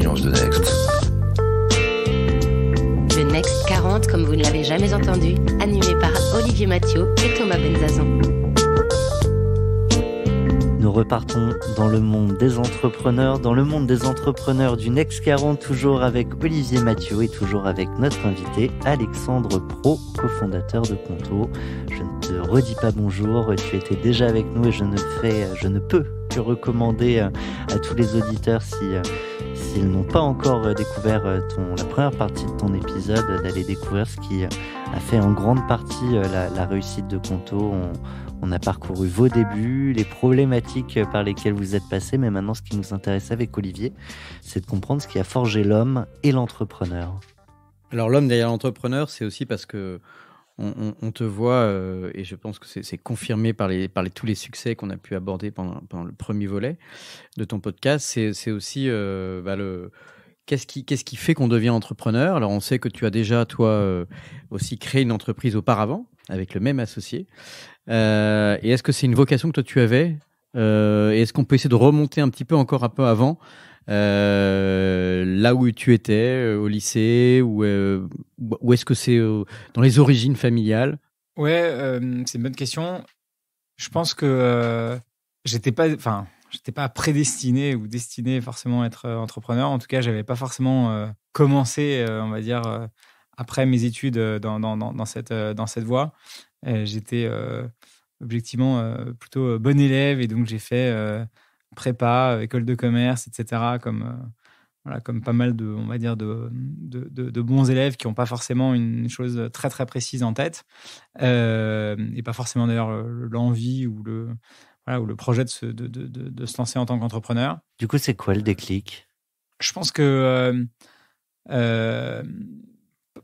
l'audience de Next. Le Next 40, comme vous ne l'avez jamais entendu, animé par Olivier Mathieu et Thomas Benzazan. Nous repartons dans le monde des entrepreneurs, du Next 40, toujours avec Olivier Mathieu et toujours avec notre invité Alexandre Pro, cofondateur de Conto. Je ne te redis pas bonjour, tu étais déjà avec nous et je ne peux que recommander à tous les auditeurs s'ils n'ont pas encore découvert la première partie de ton épisode, d'aller découvrir ce qui a fait en grande partie la réussite de Conto. On a parcouru vos débuts, les problématiques par lesquelles vous êtes passés, mais maintenant ce qui nous intéresse avec Olivier, c'est de comprendre ce qui a forgé l'homme et l'entrepreneur. Alors l'homme derrière l'entrepreneur, c'est aussi parce que on te voit, et je pense que c'est confirmé par tous les succès qu'on a pu aborder pendant le premier volet de ton podcast, c'est aussi qu'est-ce qui fait qu'on devient entrepreneur. Alors on sait que tu as déjà, toi, aussi créé une entreprise auparavant, avec le même associé. Et est-ce que c'est une vocation que toi tu avais, et est-ce qu'on peut essayer de remonter un petit peu encore un peu avant, là où tu étais, au lycée, ou est-ce que c'est dans les origines familiales? Ouais, c'est une bonne question. Je pense que j'étais pas prédestiné ou destiné forcément à être entrepreneur. En tout cas, j'avais pas forcément commencé, on va dire, après mes études dans cette voie. J'étais objectivement plutôt bon élève et donc j'ai fait prépa, école de commerce, etc. Comme pas mal de, on va dire, de bons élèves qui n'ont pas forcément une chose très très précise en tête, et pas forcément d'ailleurs l'envie ou le projet de se lancer en tant qu'entrepreneur. Du coup, c'est quoi le déclic ? Je pense que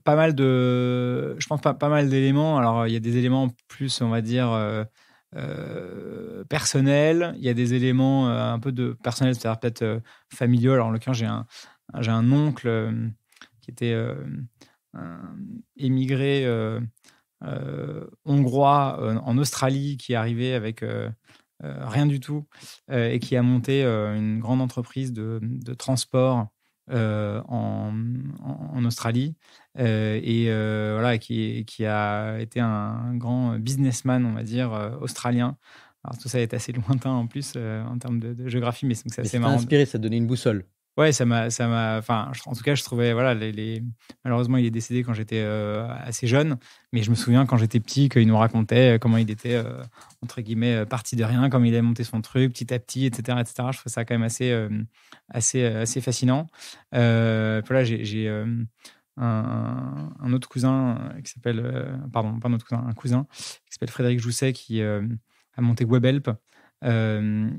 pas mal d'éléments. Alors, il y a des éléments plus, on va dire, personnels. Il y a des éléments un peu de personnels, c'est-à-dire peut-être familiaux. Alors, en l'occurrence, j'ai un oncle qui était émigré hongrois en Australie, qui est arrivé avec rien du tout et qui a monté une grande entreprise de transport en Australie, qui a été un grand businessman, on va dire, australien. Alors tout ça est assez lointain en plus en termes de géographie, mais c'est assez marrant. Ça t'a inspiré, ça t'a donné une boussole. Ouais, en tout cas, je trouvais, malheureusement, il est décédé quand j'étais assez jeune, mais je me souviens quand j'étais petit qu'il nous racontait comment il était, entre guillemets, parti de rien, comment il a monté son truc petit à petit, etc., etc. Je trouve ça quand même assez fascinant. J'ai un autre cousin qui s'appelle, un cousin qui s'appelle Frédéric Jousset qui a monté Webhelp. Une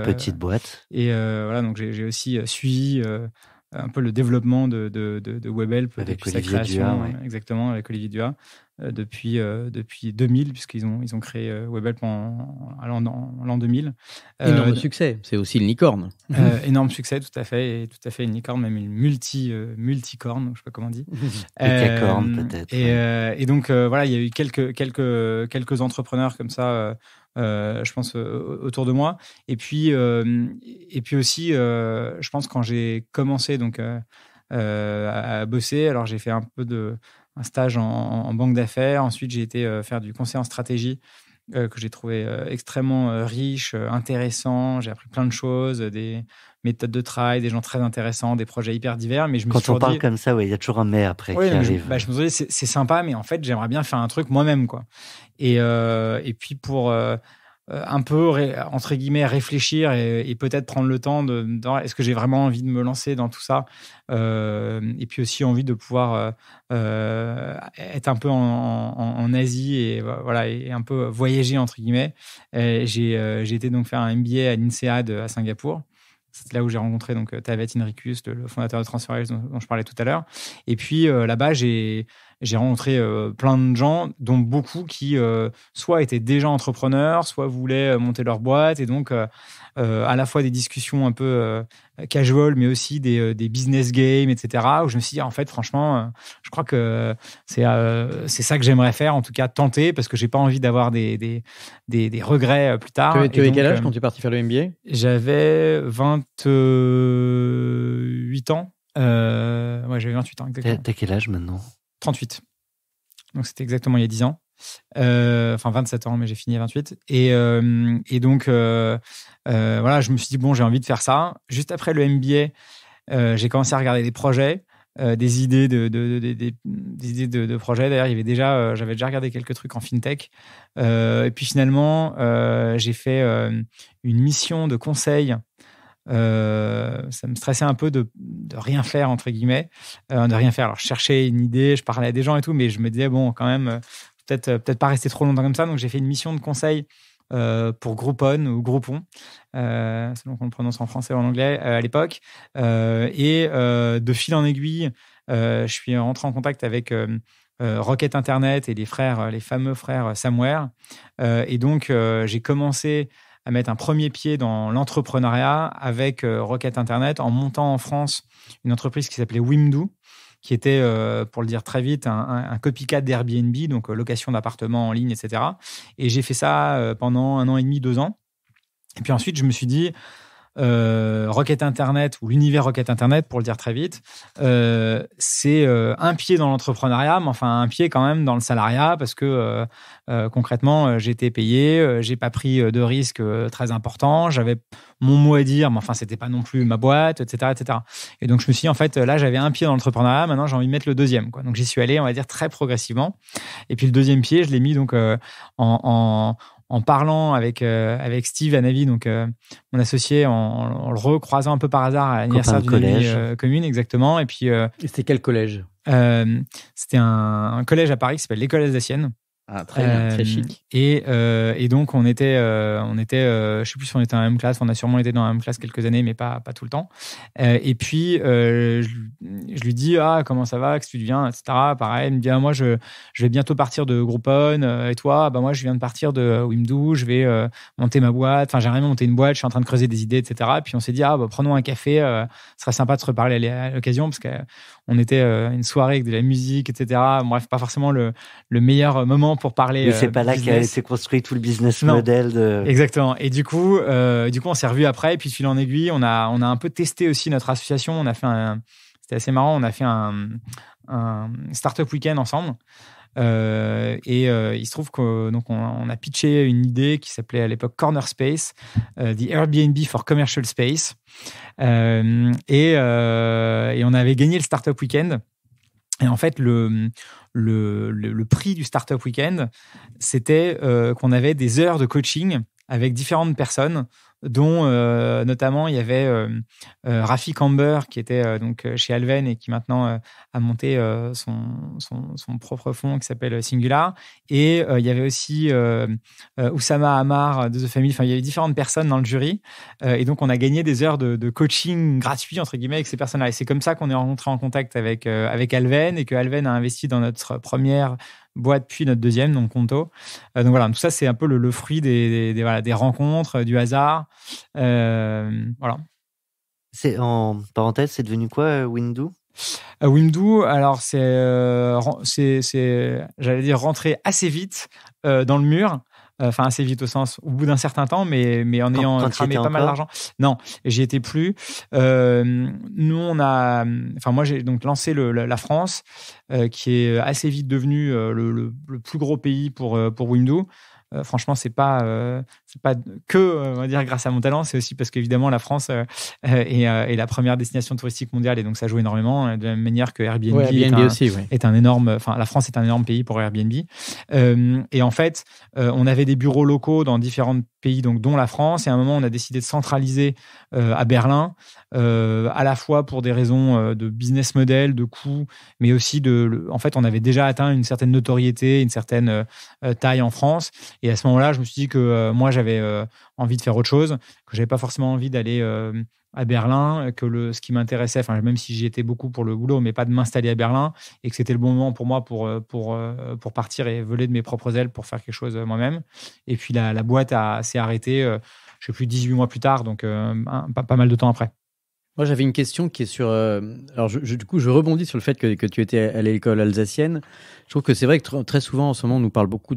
petite boîte. Et donc j'ai aussi suivi un peu le développement de Webhelp depuis sa création, exactement, avec Olivier Duhat, depuis 2000, puisqu'ils ont créé Webhelp en l'an 2000. Énorme succès, c'est aussi une licorne. Énorme succès, tout à fait, une licorne, même une multicorne, je ne sais pas comment on dit. Décacorne peut-être. Et donc il y a eu quelques entrepreneurs comme ça. Je pense autour de moi, et puis aussi je pense quand j'ai commencé donc à bosser, alors j'ai fait un stage en banque d'affaires, ensuite j'ai été faire du conseil en stratégie que j'ai trouvé extrêmement riche, intéressant. J'ai appris plein de choses, des méthodes de travail, des gens très intéressants, des projets hyper divers. Mais quand on parle comme ça, il y a toujours un mais après qui arrive. Je me suis dit, c'est sympa, mais en fait, j'aimerais bien faire un truc moi-même, quoi. Et puis pour un peu, entre guillemets, réfléchir et peut-être prendre le temps est-ce que j'ai vraiment envie de me lancer dans tout ça, et puis aussi envie de pouvoir être un peu en Asie et un peu voyager, entre guillemets. J'ai été donc faire un MBA à l'INSEAD à Singapour. C'est là où j'ai rencontré donc Tavet Henricus, le fondateur de TransferWise dont je parlais tout à l'heure. Et puis là-bas, j'ai rencontré plein de gens, dont beaucoup qui soit étaient déjà entrepreneurs, soit voulaient monter leur boîte. Et donc, à la fois des discussions un peu casual, mais aussi des business games, etc. Où je me suis dit, en fait, franchement, je crois que c'est ça que j'aimerais faire, en tout cas tenter, parce que j'ai pas envie d'avoir des regrets plus tard. Tu avais quel âge quand tu es parti faire le MBA ? J'avais 28 28 ans. Ouais, j'avais 28 ans, exactement. T'as quel âge maintenant? 38. Donc, c'était exactement il y a 10 ans. Enfin, 27 ans, mais j'ai fini à 28. Et donc, voilà, je me suis dit, bon, j'ai envie de faire ça. Juste après le MBA, j'ai commencé à regarder des projets, des idées de projets. D'ailleurs, j'avais déjà regardé quelques trucs en fintech. Et puis, finalement, j'ai fait une mission de conseil. Ça me stressait un peu de rien faire, entre guillemets, de rien faire. Alors, je cherchais une idée, je parlais à des gens et tout, mais je me disais, bon, quand même, peut-être pas rester trop longtemps comme ça. Donc, j'ai fait une mission de conseil pour Groupon ou Groupon, selon qu'on le prononce en français ou en anglais à l'époque. Et de fil en aiguille, je suis rentré en contact avec Rocket Internet et les fameux frères Samware. Et donc, j'ai commencé à mettre un premier pied dans l'entrepreneuriat avec Rocket Internet en montant en France une entreprise qui s'appelait Wimdu, qui était, pour le dire très vite, un copycat d'Airbnb, donc location d'appartements en ligne, etc. Et j'ai fait ça pendant 1 an et demi, 2 ans. Et puis ensuite, je me suis dit, Rocket Internet, ou l'univers Rocket Internet, pour le dire très vite, c'est un pied dans l'entrepreneuriat, mais enfin un pied quand même dans le salariat, parce que concrètement, j'ai été payé, j'ai pas pris de risques très importants, j'avais mon mot à dire, mais enfin c'était pas non plus ma boîte, etc., etc. Et donc je me suis dit, en fait, là j'avais un pied dans l'entrepreneuriat, maintenant j'ai envie de mettre le deuxième, quoi. Donc j'y suis allé, on va dire, très progressivement. Et puis le deuxième pied, je l'ai mis donc en parlant avec Steve Hanavi, donc mon associé, en le recroisant un peu par hasard à l'anniversaire d'une amie commune, exactement. Et puis, c'était quel collège? C'était un collège à Paris qui s'appelle l'École alsacienne. Ah, très bien, très chic. Et donc, on était, je sais plus si on était dans la même classe, on a sûrement été dans la même classe quelques années, mais pas tout le temps. Et puis, je lui dis, comment ça va, qu'est-ce que tu deviens, etc. Pareil, il me dit, moi, je vais bientôt partir de Groupon, et toi, moi, je viens de partir de Wimdu, je vais monter ma boîte, enfin, j'ai rien monté une boîte, je suis en train de creuser des idées, etc. Et puis, on s'est dit, prenons un café, ce serait sympa de se reparler à l'occasion, parce qu'on était une soirée avec de la musique, etc. Bref, pas forcément le meilleur moment pour parler. Mais c'est pas là qu'a été construit tout le business model de. Exactement. Et du coup, on s'est revus après. Et puis, de fil en aiguille, on a un peu testé aussi notre association. On a fait c'était assez marrant. On a fait un startup week-end ensemble. Et il se trouve qu'on a pitché une idée qui s'appelait à l'époque Corner Space, the Airbnb for Commercial Space. Et on avait gagné le startup week-end. Et en fait, le prix du Startup Weekend, c'était qu'on avait des heures de coaching avec différentes personnes, dont notamment il y avait Rafi Camber qui était donc chez Alven et qui maintenant a monté son propre fonds qui s'appelle Singular. Et il y avait aussi Oussama Hamar de The Family. Enfin, il y avait différentes personnes dans le jury. Et donc, on a gagné des heures de coaching gratuit, entre guillemets, avec ces personnes-là. Et c'est comme ça qu'on est rentré en contact avec Alven et que Alven a investi dans notre première boîte, puis notre deuxième, donc Conto. Donc voilà, tout ça, c'est un peu le fruit des rencontres, du hasard. Voilà. C'est, en parenthèse, c'est devenu quoi, Wimdu? Wimdu, alors c'est j'allais dire rentrer assez vite dans le mur. Enfin, assez vite au bout d'un certain temps, mais en ayant cramé pas mal d'argent. Non, j'y étais plus. Nous, moi, j'ai donc lancé la France, qui est assez vite devenu le plus gros pays pour Wimdu. Franchement, c'est pas que on va dire grâce à mon talent, c'est aussi parce qu'évidemment la France est la première destination touristique mondiale et donc ça joue énormément, de la même manière que Airbnb, est un énorme. Enfin, la France est un énorme pays pour Airbnb. Et en fait, on avait des bureaux locaux dans différents pays, donc dont la France. Et à un moment, on a décidé de centraliser à Berlin, à la fois pour des raisons de business model, de coûts, mais aussi en fait, on avait déjà atteint une certaine notoriété, une certaine taille en France. Et à ce moment-là, je me suis dit que moi, j'avais envie de faire autre chose, que j'avais pas forcément envie d'aller à Berlin, que ce qui m'intéressait, enfin même si j'y étais beaucoup pour le boulot, mais pas de m'installer à Berlin, et que c'était le bon moment pour moi pour partir et voler de mes propres ailes pour faire quelque chose moi-même. Et puis la boîte s'est arrêtée, je sais plus, 18 mois plus tard, donc pas mal de temps après. Moi, j'avais une question qui est sur... alors, du coup, je rebondis sur le fait que tu étais à l'école alsacienne. Je trouve que c'est vrai que très souvent, en ce moment, on nous parle beaucoup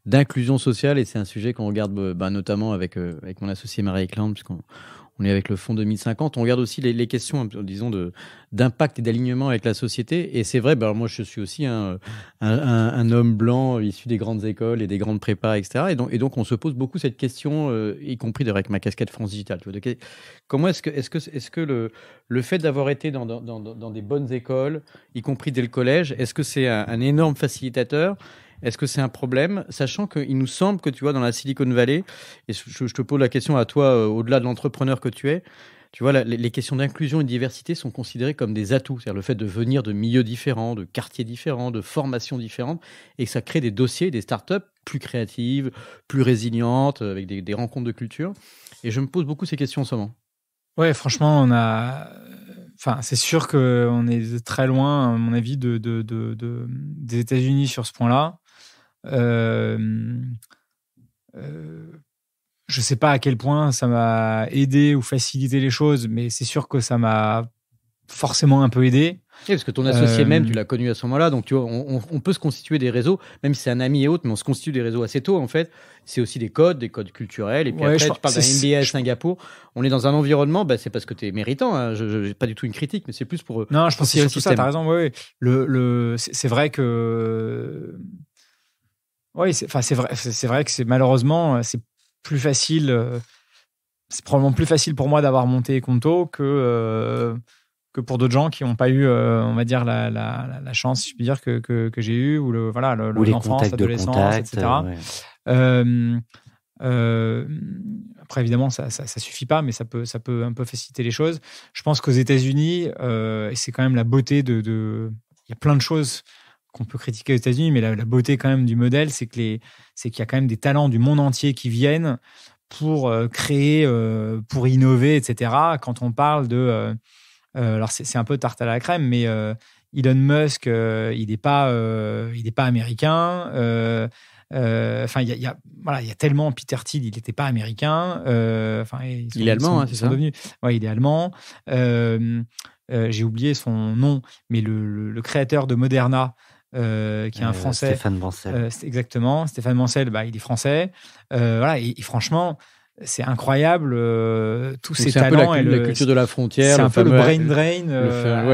d'inclusion sociale et c'est un sujet qu'on regarde notamment avec mon associé Marie Eklund, puisqu'on on est avec le Fonds 2050. On regarde aussi les questions, disons, d'impact et d'alignement avec la société. Et c'est vrai, ben, moi, je suis aussi un homme blanc issu des grandes écoles et des grandes prépas, etc. Et donc, on se pose beaucoup cette question, y compris d'ailleurs avec ma casquette France Digital. Tu vois, comment est-ce que le fait d'avoir été dans des bonnes écoles, y compris dès le collège, est-ce que c'est un énorme facilitateur? Est-ce que c'est un problème? Sachant qu'il nous semble que, tu vois, dans la Silicon Valley, et je te pose la question à toi, au-delà de l'entrepreneur que tu es, tu vois, les questions d'inclusion et de diversité sont considérées comme des atouts. C'est-à-dire le fait de venir de milieux différents, de quartiers différents, de formations différentes, et que ça crée des dossiers, des startups plus créatives, plus résilientes, avec des rencontres de culture. Et je me pose beaucoup ces questions en ce moment. Ouais, franchement, c'est sûr qu'on est très loin, à mon avis, des États-Unis sur ce point-là. Je sais pas à quel point ça m'a aidé ou facilité les choses, mais c'est sûr que ça m'a forcément un peu aidé. Oui, parce que ton associé même, tu l'as connu à ce moment-là, donc tu vois, on peut se constituer des réseaux, même si c'est un ami et autres, mais on se constitue des réseaux assez tôt en fait. C'est aussi des codes culturels, et puis après tu parles d'un MBA à Singapour. On est dans un environnement, c'est parce que tu es méritant, hein. Je pas du tout une critique, mais c'est plus pour... Non, je pense que c'est surtout ça, tu as raison, oui. C'est vrai que... Oui, c'est vrai que malheureusement, c'est plus facile. C'est probablement plus facile pour moi d'avoir monté Conto que pour d'autres gens qui n'ont pas eu, on va dire, la chance, si je puis dire, que j'ai eu, ou l'enfance, l'adolescence, etc. Après, évidemment, ça suffit pas, mais ça peut un peu faciliter les choses. Je pense qu'aux États-Unis, et c'est quand même la beauté il y a plein de choses qu'on peut critiquer aux États-Unis, mais la beauté quand même du modèle, c'est qu'il y a quand même des talents du monde entier qui viennent pour créer, pour innover, etc. Quand on parle de... alors, c'est un peu tarte à la crème, mais Elon Musk, il n'est pas américain. Il y a tellement... Peter Thiel, il n'était pas américain. Il est allemand, c'est ça? Ouais, il est allemand. J'ai oublié son nom, mais le créateur de Moderna, qui est un Français. Stéphane Bancel. Exactement. Stéphane Bancel, il est français. Et franchement, c'est incroyable, tous ces talents. C'est un peu la culture de la frontière. C'est un peu le brain drain.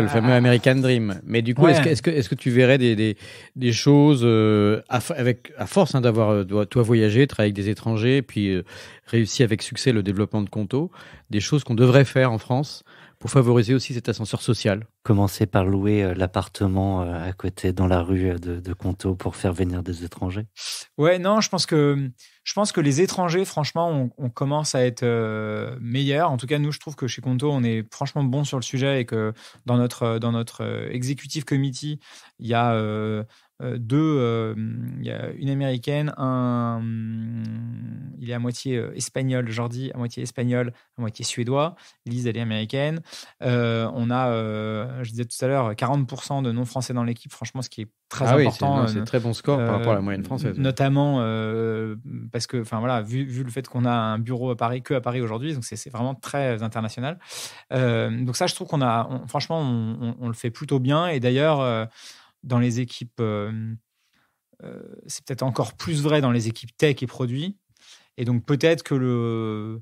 Le fameux American Dream. Mais du coup, est-ce que tu verrais des choses, à force d'avoir toi voyagé, travaillé avec des étrangers, puis réussi avec succès le développement de Conto, des choses qu'on devrait faire en France pour favoriser aussi cet ascenseur social? Commencer par louer l'appartement à côté, dans la rue de Conto, pour faire venir des étrangers. Ouais, non, je pense que les étrangers, franchement, on commence à être meilleurs. En tout cas, nous, je trouve que chez Conto, on est franchement bon sur le sujet, et que dans notre executive committee, il y a il y a une américaine, il est à moitié espagnol, Jordi, à moitié espagnol, à moitié suédois. Lise, elle est américaine. On a, je disais tout à l'heure, 40% de non-français dans l'équipe, franchement, ce qui est très important. C'est un très bon score par rapport à la moyenne française. Notamment parce que, vu le fait qu'on a un bureau à Paris aujourd'hui, donc c'est vraiment très international. Donc ça, je trouve franchement, on le fait plutôt bien. Et d'ailleurs, dans les équipes, c'est peut-être encore plus vrai dans les équipes tech et produits. Et donc peut-être que le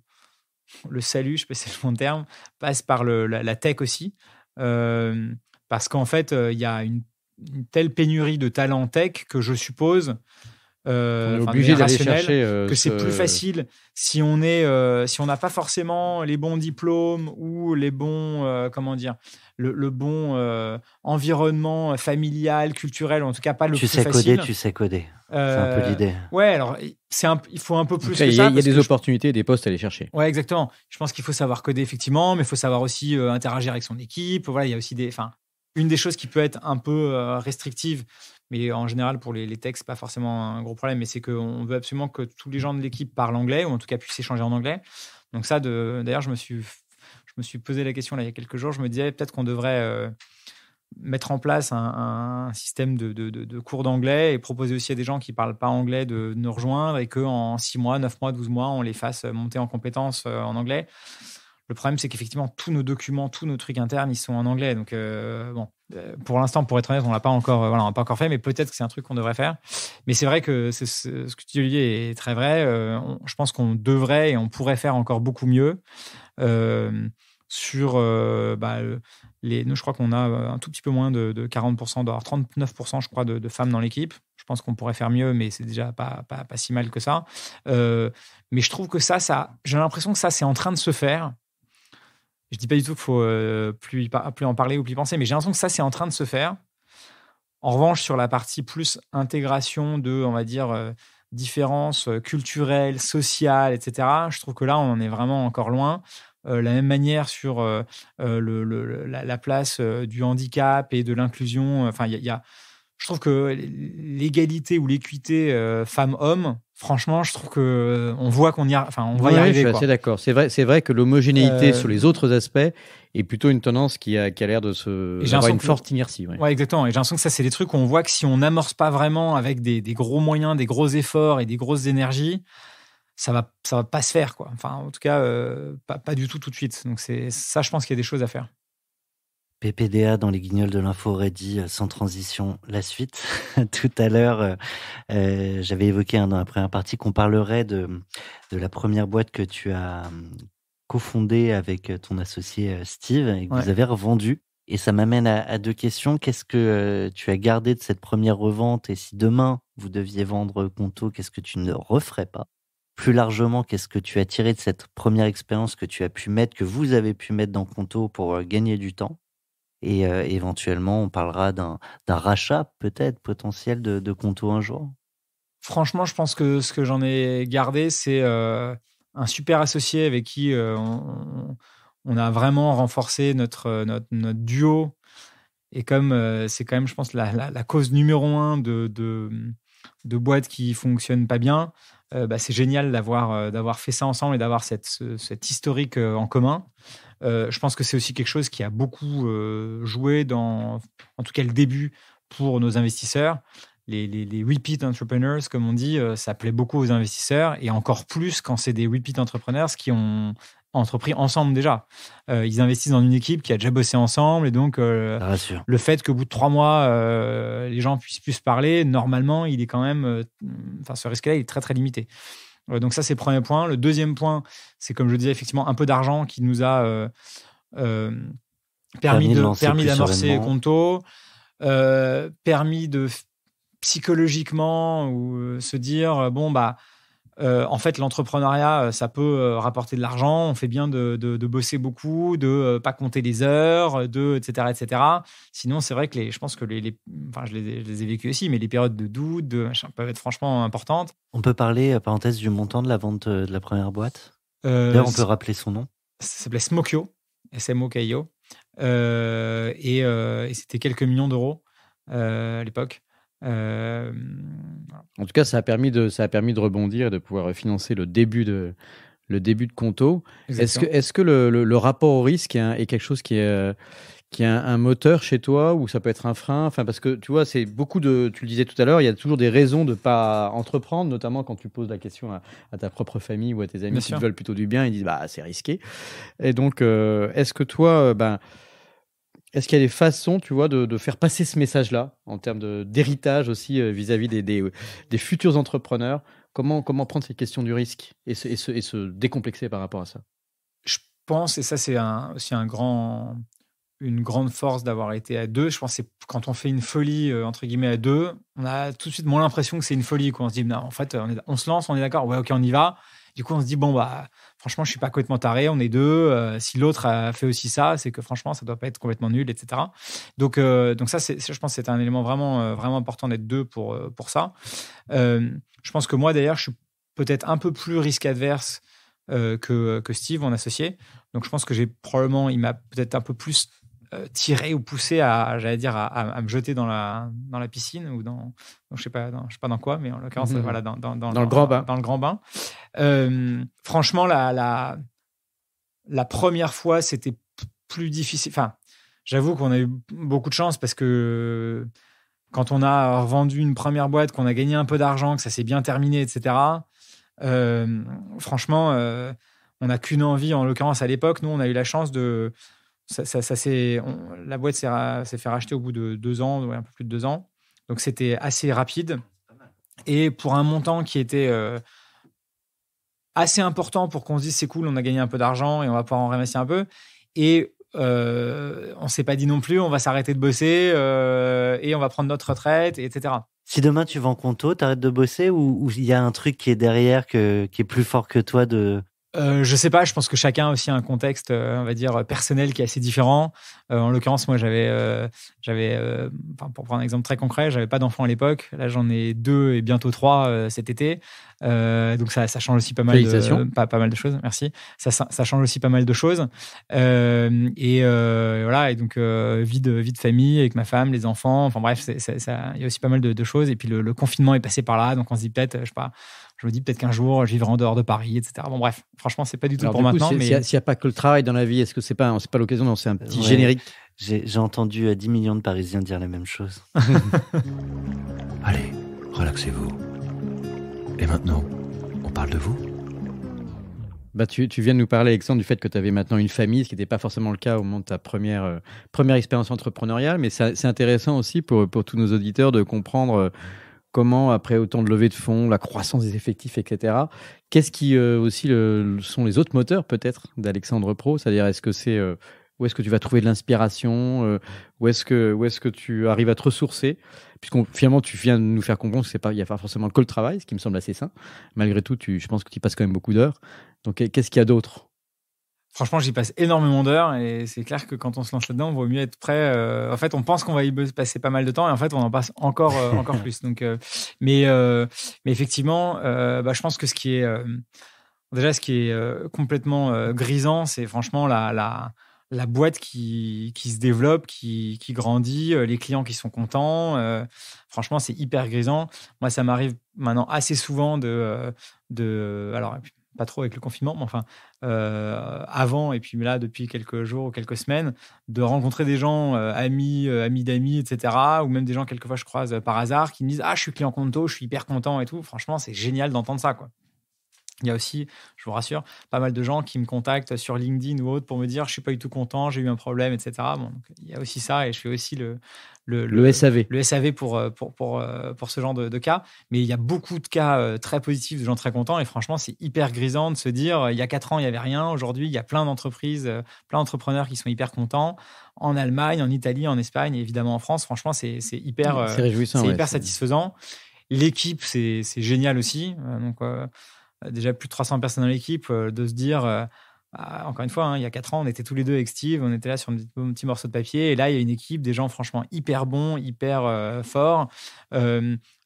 salut, je sais pas si c'est le bon terme, passe par la tech aussi. Parce qu'en fait, il y a une telle pénurie de talents tech que je suppose... on est obligé d'aller chercher que c'est plus facile si on n'a pas forcément les bons diplômes ou les bons le bon environnement familial, culturel, en tout cas pas le plus facile. Tu sais coder. C'est un peu l'idée. Ouais, alors il faut un peu plus que ça. Il y a des opportunités, des postes à aller chercher. Ouais, exactement. Je pense qu'il faut savoir coder effectivement, mais il faut savoir aussi interagir avec son équipe. Voilà, il y a aussi une des choses qui peut être un peu restrictive, mais en général, pour les techs, c'est pas forcément un gros problème, mais c'est qu'on veut absolument que tous les gens de l'équipe parlent anglais, ou en tout cas puissent échanger en anglais. Donc ça, d'ailleurs, je me suis posé la question là, il y a quelques jours. Je me disais peut-être qu'on devrait mettre en place un système de cours d'anglais, et proposer aussi à des gens qui parlent pas anglais de nous rejoindre, et qu'en 6 mois, 9 mois, 12 mois, on les fasse monter en compétences en anglais. Le problème, c'est qu'effectivement, tous nos documents, tous nos trucs internes, ils sont en anglais. Donc, bon, Pour l'instant, pour être honnête, on l'a pas encore, on l'a pas encore fait, mais peut-être que c'est un truc qu'on devrait faire. Mais c'est vrai que ce que tu dis, Olivier, est très vrai. Je pense qu'on devrait et on pourrait faire encore beaucoup mieux sur nous, je crois qu'on a un tout petit peu moins de 40%, 39%, je crois, de femmes dans l'équipe. Je pense qu'on pourrait faire mieux, mais c'est déjà pas si mal que ça. Mais je trouve que ça, j'ai l'impression que ça, c'est en train de se faire. Je dis pas du tout qu'il faut plus en parler ou plus y penser, mais j'ai l'impression que ça, c'est en train de se faire. En revanche, sur la partie plus intégration de, on va dire, différences culturelles, sociales, etc., je trouve que là, on en est vraiment encore loin. La même manière sur la place du handicap et de l'inclusion. Enfin, je trouve que l'égalité ou l'équité femmes-hommes, franchement, je trouve que on voit qu'on va y arriver. Je suis assez d'accord. C'est vrai que l'homogénéité sur les autres aspects est plutôt une tendance qui a l'air d'avoir une forte inertie. Ouais, exactement. Et j'ai l'impression que ça, c'est des trucs où on voit que si on n'amorce pas vraiment avec des gros moyens, des gros efforts et des grosses énergies, ça va pas se faire, quoi. Enfin, en tout cas, pas du tout de suite. Donc c'est ça, je pense qu'il y a des choses à faire. PPDA dans les Guignols de l'Info aurait dit sans transition la suite. Tout à l'heure, j'avais évoqué dans la première partie qu'on parlerait de la première boîte que tu as cofondée avec ton associé Steve et que vous avez revendue. Et ça m'amène à deux questions. Qu'est-ce que tu as gardé de cette première revente? Et si demain, vous deviez vendre Conto, qu'est-ce que tu ne referais pas? Plus largement, qu'est-ce que tu as tiré de cette première expérience que vous avez pu mettre dans Conto pour gagner du temps? Et éventuellement, on parlera d'un rachat peut-être potentiel de Conto un jour. Franchement, je pense que ce que j'en ai gardé, c'est un super associé avec qui on a vraiment renforcé notre duo. Et comme c'est quand même, je pense, la cause numéro 1 de boîtes qui fonctionnent pas bien, c'est génial d'avoir fait ça ensemble et d'avoir cet historique en commun. Je pense que c'est aussi quelque chose qui a beaucoup joué en tout cas le début pour nos investisseurs. Les repeat entrepreneurs, comme on dit, ça plaît beaucoup aux investisseurs et encore plus quand c'est des repeat entrepreneurs qui ont entrepris ensemble déjà. Ils investissent dans une équipe qui a déjà bossé ensemble et donc le fait qu'au bout de 3 mois, les gens puissent plus parler, normalement, il est quand même... ce risque-là, il est très, très limité. Donc ça, c'est le premier point. Le deuxième point, c'est comme je disais, effectivement, un peu d'argent qui nous a permis d'amorcer Conto, permis de psychologiquement ou se dire, en fait, l'entrepreneuriat, ça peut rapporter de l'argent. On fait bien de bosser beaucoup, de pas compter les heures, etc., etc. Sinon, c'est vrai que je pense que je les ai vécues aussi, mais les périodes de doute, peuvent être franchement importantes. On peut parler, parenthèse, du montant de la vente de la première boîte. D'ailleurs, on peut rappeler son nom. Ça s'appelait Smokio, S-M-O-K-I-O. Et c'était quelques millions d'euros à l'époque. En tout cas, ça a permis de rebondir et de pouvoir financer le début de Conto. Est-ce que le rapport au risque est quelque chose qui est un moteur chez toi ou ça peut être un frein? Enfin, parce que tu vois, c'est beaucoup tu le disais tout à l'heure, il y a toujours des raisons de pas entreprendre, notamment quand tu poses la question à ta propre famille ou à tes amis qui te veulent plutôt du bien, ils disent c'est risqué. Et donc, est-ce que toi, est-ce qu'il y a des façons, tu vois, de faire passer ce message-là en termes d'héritage aussi vis-à-vis des futurs entrepreneurs? Comment prendre cette question du risque et se décomplexer par rapport à ça? Je pense, et ça c'est aussi une grande force d'avoir été à deux. Je pense que c'est quand on fait une folie entre guillemets à deux, on a tout de suite moins l'impression que c'est une folie. On se dit, non, en fait, on se lance, on est d'accord, ouais, ok, on y va. Du coup, on se dit, franchement, je suis pas complètement taré, on est deux. Si l'autre a fait aussi ça, c'est que franchement, ça doit pas être complètement nul, etc. Donc ça, je pense que c'est un élément vraiment, vraiment important d'être deux pour ça. Je pense que moi, d'ailleurs, je suis peut-être un peu plus risque adverse que Steve, mon associé. Donc, je pense que il m'a peut-être un peu plus tiré ou poussé à me jeter dans la piscine ou je sais pas dans quoi, mais en l'occurrence dans le grand bain. Dans le grand bain. Franchement, la première fois, c'était plus difficile. Enfin, j'avoue qu'on a eu beaucoup de chance parce que quand on a revendu une première boîte, qu'on a gagné un peu d'argent, que ça s'est bien terminé, etc. Franchement, on n'a qu'une envie. En l'occurrence, à l'époque, nous, on a eu la chance de la boîte s'est fait racheter au bout de 2 ans, un peu plus de 2 ans. Donc, c'était assez rapide. Et pour un montant qui était assez important pour qu'on se dise c'est cool, on a gagné un peu d'argent et on va pouvoir en réinvestir un peu. Et on s'est pas dit non plus, on va s'arrêter de bosser et on va prendre notre retraite, etc. Si demain tu vends Conto, t'arrêtes de bosser ou il y a un truc qui est derrière qui est plus fort que toi de... Je sais pas, je pense que chacun a aussi un contexte, on va dire, personnel qui est assez différent. En l'occurrence, moi, pour prendre un exemple très concret, j'avais pas d'enfant à l'époque. Là, j'en ai 2 et bientôt 3 cet été. Donc, ça change aussi pas mal de choses. Merci. Ça change aussi pas mal de choses. Voilà. Et donc, vie de famille avec ma femme, les enfants. Enfin, bref, il y a aussi pas mal de choses. Et puis, le confinement est passé par là. Donc, on se dit peut-être, je sais pas, je me dis peut-être qu'un jour, je vivrai en dehors de Paris, etc. Bon, bref, franchement, c'est pas du tout pour maintenant. Mais s'il n'y a pas que le travail dans la vie, est-ce que c'est pas l'occasion de lancer un petit générique? J'ai entendu 10 millions de Parisiens dire la même chose. Allez, relaxez-vous. Et maintenant, on parle de vous? Tu viens de nous parler, Alexandre, du fait que tu avais maintenant une famille, ce qui n'était pas forcément le cas au moment de ta première expérience entrepreneuriale. Mais c'est intéressant aussi pour tous nos auditeurs de comprendre comment, après autant de levées de fonds, la croissance des effectifs, etc., qu'est-ce qui aussi sont les autres moteurs peut-être d'Alexandre Pro? C'est-à-dire, est-ce que c'est où est-ce que tu vas trouver de l'inspiration, où est-ce que tu arrives à te ressourcer, finalement tu viens de nous faire comprendre qu'il n'y a pas forcément que le travail, ce qui me semble assez sain. Malgré tout, je pense que tu passes quand même beaucoup d'heures. Donc qu'est-ce qu'il y a d'autre? Franchement, j'y passe énormément d'heures et c'est clair que quand on se lance là-dedans, il vaut mieux être prêt. En fait, on pense qu'on va y passer pas mal de temps et en fait, on en passe encore plus. Donc, mais effectivement, je pense que ce qui est complètement grisant, c'est franchement la boîte qui se développe, qui grandit, les clients qui sont contents. Franchement, c'est hyper grisant. Moi, ça m'arrive maintenant assez souvent alors, pas trop avec le confinement, mais enfin, avant, et puis là, depuis quelques jours ou quelques semaines, de rencontrer des gens, amis d'amis, etc., ou même des gens, quelquefois, je croise par hasard, qui me disent « Ah, je suis client Conto, je suis hyper content et tout ». Franchement, c'est génial d'entendre ça, quoi. Il y a aussi, je vous rassure, pas mal de gens qui me contactent sur LinkedIn ou autre pour me dire « Je ne suis pas du tout content, j'ai eu un problème, etc. » Bon, donc, il y a aussi ça et je fais aussi le SAV. Le SAV pour ce genre de cas. Mais il y a beaucoup de cas très positifs de gens très contents et franchement, c'est hyper grisant de se dire il y a 4 ans, il n'y avait rien. Aujourd'hui, il y a plein d'entreprises, plein d'entrepreneurs qui sont hyper contents. En Allemagne, en Italie, en Espagne et évidemment en France. Franchement, c'est hyper, c'est réjouissant, hyper satisfaisant. L'équipe, c'est génial aussi. Donc, déjà plus de 300 personnes dans l'équipe, de se dire, encore une fois, il y a 4 ans, on était tous les deux avec Steve, on était là sur un petit morceau de papier, et là, il y a une équipe, des gens franchement hyper bons, hyper forts.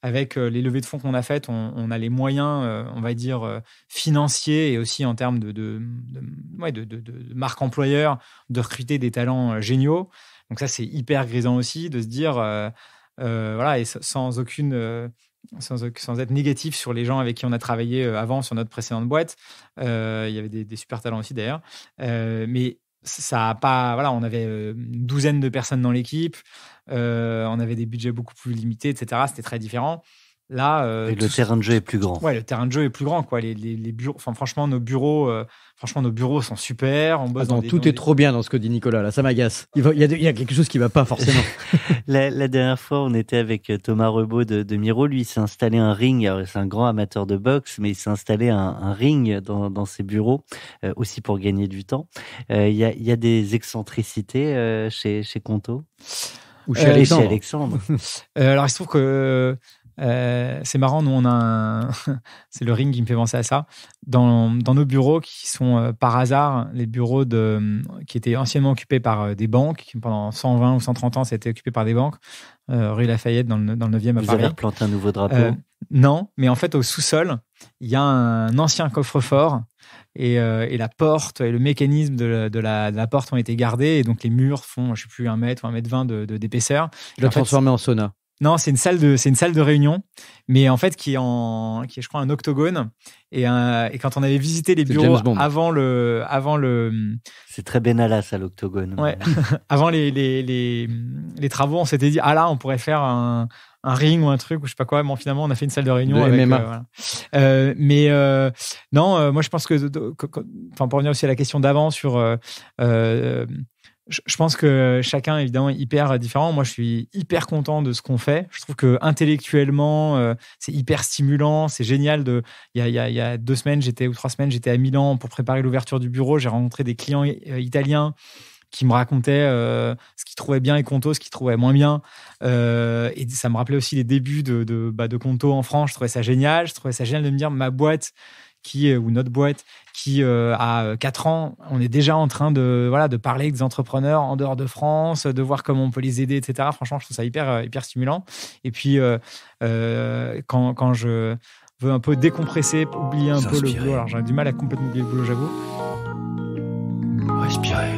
Avec les levées de fonds qu'on a faites, on a les moyens, on va dire, financiers et aussi en termes de marque employeur, de recruter des talents géniaux. Donc ça, c'est hyper grisant aussi de se dire, voilà, et sans être négatif sur les gens avec qui on a travaillé avant sur notre précédente boîte. Il y avait des super talents aussi d'ailleurs. Mais ça a pas, voilà, on avait une douzaine de personnes dans l'équipe. On avait des budgets beaucoup plus limités, etc. C'était très différent. Là, le terrain de jeu est plus grand. Ouais, le terrain de jeu est plus grand, quoi. Les bureaux, enfin, franchement, nos bureaux sont super. On bosse tout est trop bien dans ce que dit Nicolas. Là, ça m'agace. Il y a quelque chose qui va pas forcément. La dernière fois, on était avec Thomas Rebaud de Miro. Lui, il s'est installé un ring. Alors, c'est un grand amateur de boxe, mais il s'est installé un ring dans ses bureaux, aussi pour gagner du temps. Il y a des excentricités chez Conto ou chez Alexandre. Chez Alexandre. Alors, il se trouve que c'est marrant, nous on a c'est le ring qui me fait penser à ça. Dans nos bureaux qui sont par hasard les bureaux qui étaient anciennement occupés par des banques, qui pendant 120 ou 130 ans, ça a été occupé par des banques, rue Lafayette dans le 9e à Paris. Vous avez replanté un nouveau drapeau? Non, mais en fait au sous-sol, il y a un ancien coffre-fort et la porte et le mécanisme de la porte ont été gardés et donc les murs font, je ne sais plus, 1 mètre ou 1,20 m d'épaisseur. Tu l'as transformé en sauna? Non, c'est une salle de réunion, mais en fait qui est je crois un octogone. Et quand on avait visité les bureaux avant le, c'est très Benalla ça, l'octogone. Ouais. Avant les travaux, on s'était dit là on pourrait faire un ring ou un truc ou je sais pas quoi. Bon, finalement on a fait une salle de réunion avec MMA. Non, moi je pense que pour revenir aussi à la question d'avant sur je pense que chacun évidemment est hyper différent. Moi, je suis hyper content de ce qu'on fait. Je trouve que intellectuellement, c'est hyper stimulant. C'est génial. Il y a 2 semaines, ou 3 semaines, j'étais à Milan pour préparer l'ouverture du bureau. J'ai rencontré des clients italiens qui me racontaient ce qu'ils trouvaient bien et Conto, ce qu'ils trouvaient moins bien. Et ça me rappelait aussi les débuts de Conto en France. Je trouvais ça génial. Je trouvais ça génial de me dire ma boîte ou notre boîte qui a 4 ans, on est déjà en train de parler avec des entrepreneurs en dehors de France, de voir comment on peut les aider, etc. Franchement, je trouve ça hyper stimulant. Et puis, quand je veux un peu décompresser, oublier un peu le boulot, alors j'ai du mal à complètement oublier le boulot, j'avoue. Respirez.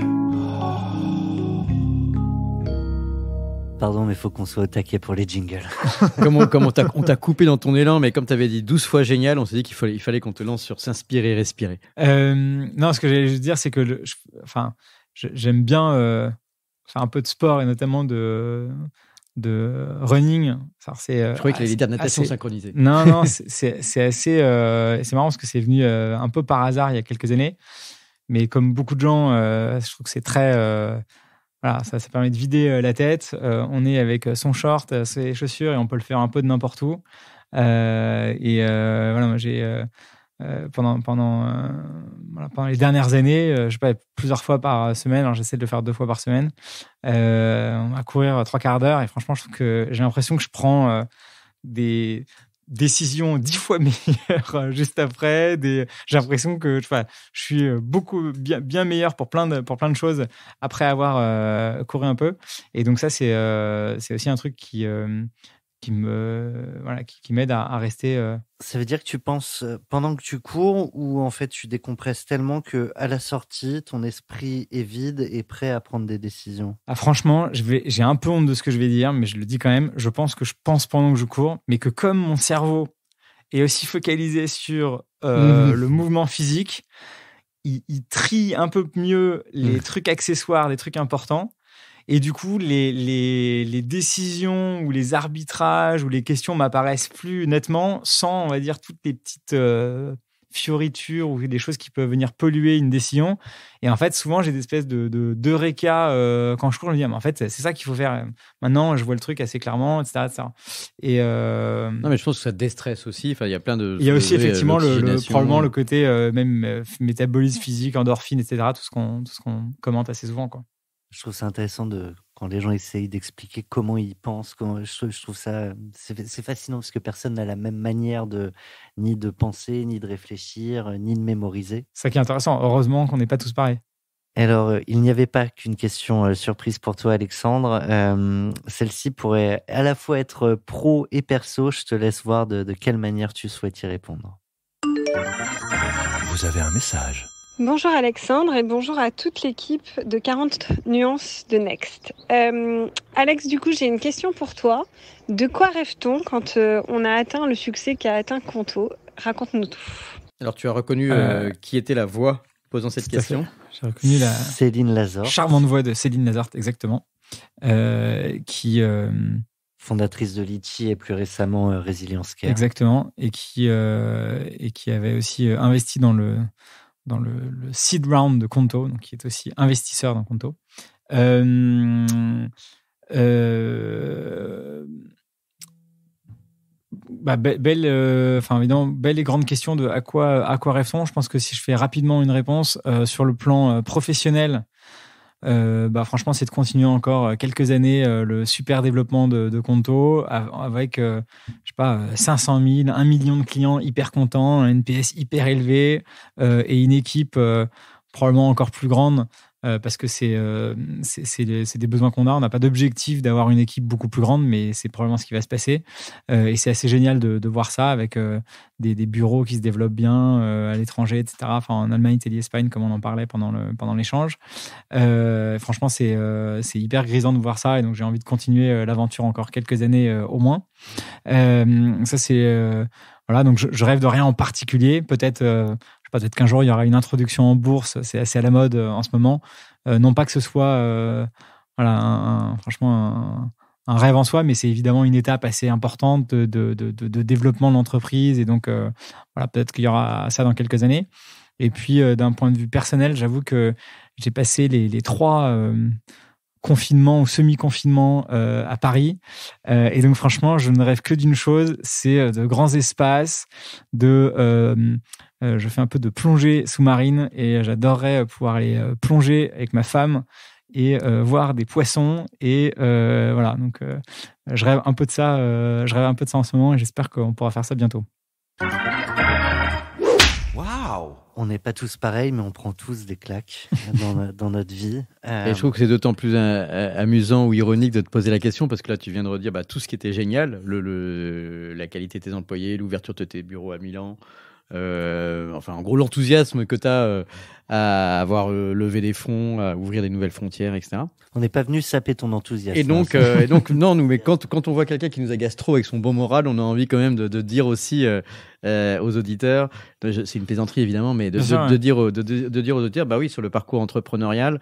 Pardon, mais il faut qu'on soit au taquet pour les jingles. Comme on t'a coupé dans ton élan, mais comme tu avais dit 12 fois génial, on s'est dit qu'il fallait qu'on te lance sur s'inspirer et respirer. Non, ce que j'allais dire, c'est que j'aime bien faire un peu de sport et notamment de running. Je croyais qu'il allait dire natation synchronisée. Non, c'est assez... c'est marrant parce que c'est venu un peu par hasard il y a quelques années. Mais comme beaucoup de gens, je trouve que c'est très... Voilà, ça permet de vider la tête. On est avec son short, ses chaussures et on peut le faire un peu de n'importe où. Voilà, moi j'ai pendant les dernières années, je sais pas, plusieurs fois par semaine. Alors j'essaie de le faire 2 fois par semaine. On va courir 3 quarts d'heure et franchement, je trouve que j'ai l'impression que je prends des décision 10 fois meilleure juste après. J'ai l'impression que je suis beaucoup bien meilleur pour plein de choses après avoir couru un peu. Et donc ça, c'est aussi un truc qui m'aide à rester. Ça veut dire que tu penses pendant que tu cours ou en fait tu décompresses tellement que à la sortie, ton esprit est vide et prêt à prendre des décisions? Ah, franchement, j'ai un peu honte de ce que je vais dire, mais je le dis quand même. Je pense que je pense pendant que je cours, mais que comme mon cerveau est aussi focalisé sur le mouvement physique, il trie un peu mieux les trucs accessoires, les trucs importants. Et du coup, les décisions ou les arbitrages ou les questions m'apparaissent plus nettement sans, on va dire, toutes les petites fioritures ou des choses qui peuvent venir polluer une décision. Et en fait, souvent, j'ai des espèces d'eureka quand je cours. Je me dis, mais en fait, c'est ça qu'il faut faire. Maintenant, je vois le truc assez clairement, etc. Et Non, mais je pense que ça déstresse aussi. Enfin, il y a plein de. Il y a aussi effectivement probablement le côté même métabolisme physique, endorphine, etc. Tout ce qu'on commente assez souvent, quoi. Je trouve ça intéressant quand les gens essayent d'expliquer comment ils pensent. Je trouve ça c'est fascinant parce que personne n'a la même manière ni de penser, ni de réfléchir, ni de mémoriser. C'est ça qui est intéressant. Heureusement qu'on n'est pas tous pareils. Alors, il n'y avait pas qu'une question surprise pour toi, Alexandre. Celle-ci pourrait à la fois être pro et perso. Je te laisse voir de quelle manière tu souhaites y répondre. Vous avez un message. Bonjour Alexandre et bonjour à toute l'équipe de 40 nuances de Next. Alex, du coup, j'ai une question pour toi. De quoi rêve-t-on quand on a atteint le succès qu'a atteint Conto? Raconte-nous tout. Alors, tu as reconnu qui était la voix posant cette question? J'ai reconnu la Céline Lazorte. Charmante voix de Céline Lazorte, exactement. Qui... fondatrice de Litchi et plus récemment Resilience Care. Exactement. Et qui avait aussi investi dans le seed round de Conto, donc qui est aussi investisseur dans Conto. Évidemment, belle et grande question de à quoi rêve-t-on. Je pense que si je fais rapidement une réponse sur le plan professionnel, franchement, c'est de continuer encore quelques années le super développement de Conto avec, 500 000, 1 million de clients hyper contents, un NPS hyper élevé et une équipe probablement encore plus grande parce que c'est des besoins qu'on a. On n'a pas d'objectif d'avoir une équipe beaucoup plus grande, mais c'est probablement ce qui va se passer. Et c'est assez génial de voir ça avec des bureaux qui se développent bien à l'étranger, etc. Enfin, en Allemagne, Italie, Espagne, comme on en parlait pendant l'échange. Franchement, c'est hyper grisant de voir ça. Et donc, j'ai envie de continuer l'aventure encore quelques années au moins. Ça, c'est... voilà, donc je rêve de rien en particulier. Peut-être qu'un jour, il y aura une introduction en bourse. C'est assez à la mode en ce moment. Non pas que ce soit franchement un rêve en soi, mais c'est évidemment une étape assez importante de développement de l'entreprise. Et donc, peut-être qu'il y aura ça dans quelques années. Et puis, d'un point de vue personnel, j'avoue que J'ai passé les 3 confinements ou semi-confinements à Paris. Et donc, franchement, je ne rêve que d'une chose, c'est de grands espaces, je fais un peu de plongée sous-marine et j'adorerais pouvoir aller plonger avec ma femme et voir des poissons. Et voilà, donc je rêve un peu de ça. Je rêve un peu de ça en ce moment et j'espère qu'on pourra faire ça bientôt. Waouh! On n'est pas tous pareils, mais on prend tous des claques dans notre vie. Et je trouve que c'est d'autant plus amusant ou ironique de te poser la question, parce que là, tu viens de redire tout ce qui était génial, la qualité de tes employés, l'ouverture de tes bureaux à Milan, en gros, l'enthousiasme que tu as à avoir levé des fonds, à ouvrir des nouvelles frontières, etc. On n'est pas venu saper ton enthousiasme. Et donc, non, mais quand on voit quelqu'un qui nous agace trop avec son bon moral, on a envie quand même de dire aussi aux auditeurs, c'est une plaisanterie évidemment, mais de dire aux auditeurs, bah oui, sur le parcours entrepreneurial,